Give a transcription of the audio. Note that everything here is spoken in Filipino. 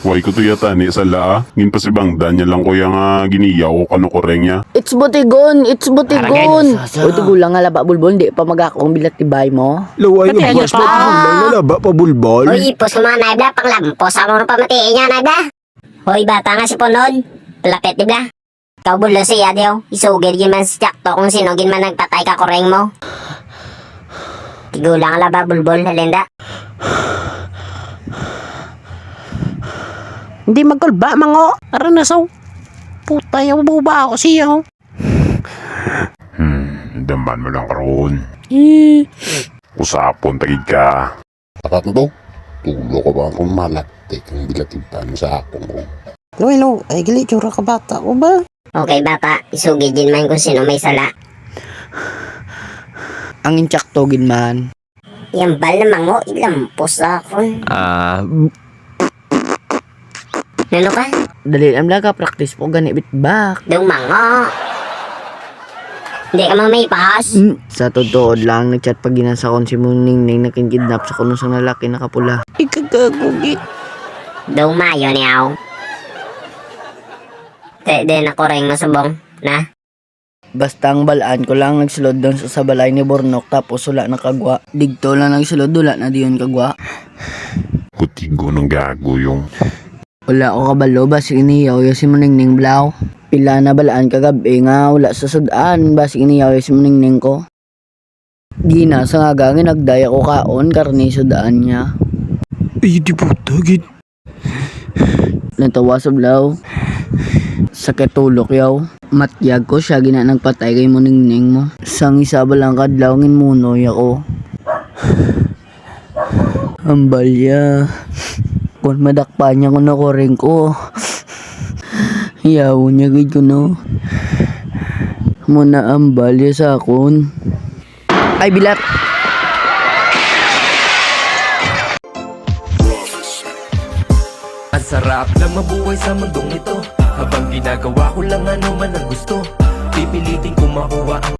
Way ko to yata ni sa laa. Ngin pa si Bangdan niya lang ko yung giniyaw o kano koreng niya. It's butigon! It's butigon! Aragay, O tigulang nga laba bulbol, di pa magakong bilat tibay mo. Laway Pati nga ayo bas pa. na bulay na laba pa bulbol. Hoy, ipos ko mga naibla, panglampos ako ng pamatiin niya, naibla. Hoy, bata nga si Ponod. Palapit, dibla. Ikaw bulo siya, diyo. Isugid gin man si Jakto kung sino gin man nagpatay ka koreng mo. Tigulang nga laba bulbol, halinda. Hindi magkulba, mango. Aran na so. Puta, yung buba ako siya. Daman mo lang karoon. Eh, Usapon tagid ka. Akat na to. Tulo ko ba akong malatik ang bilatipan sa akong ko. Lo, ay gali, tsura ka bata ko ba? Okay, bata. Isugid gin man kung sino may sala. Ang intsaktogin man. Yang bal na mango, ilampos ako. Ano ka? Dali lang ka, practice po gani bitbak. Dong mango. Hindi ka may pas. Sa totoo lang, nagchat pag ginasa kon si Muningning na kinkidnap sa kuno sang lalaki na kapula. Ikagagugit. Dong mayo niyaw. Din ako rin masubong. Na? Basta ang balaan ko lang nagsulod doon sa balay ni Bornok tapos wala na kagwa. Digto lang nagsulod, wala na diyon kagwa. Kutigo ng gago yung. Wala ko kabalo, basig iniyaw yung si Muningning Blaw. Pila na balaan kagabi nga, wala sa sudaan, basig iniyaw yung si Muningning ko. Gina, sa nga gangin, nagdaya ko kaon, karni sudaan niya. Ay, di puta, gid. Natawa sa Blaw. Sakit tulok yaw. Matyag ko siya, gina nagpatay kay Muningning mo. Sang isa ba lang kadlaw, ngin munoy ako. Ambalya. Kung madakpa niya ko na koreng ko. Yaw niya gid ko no. Muna ambalya sa akon. Ay bilat. Ang sarap na mabuhay sa mundong ito. Habang ginagawa ko lang ano man ang gusto. Pipilitin ko makuha ang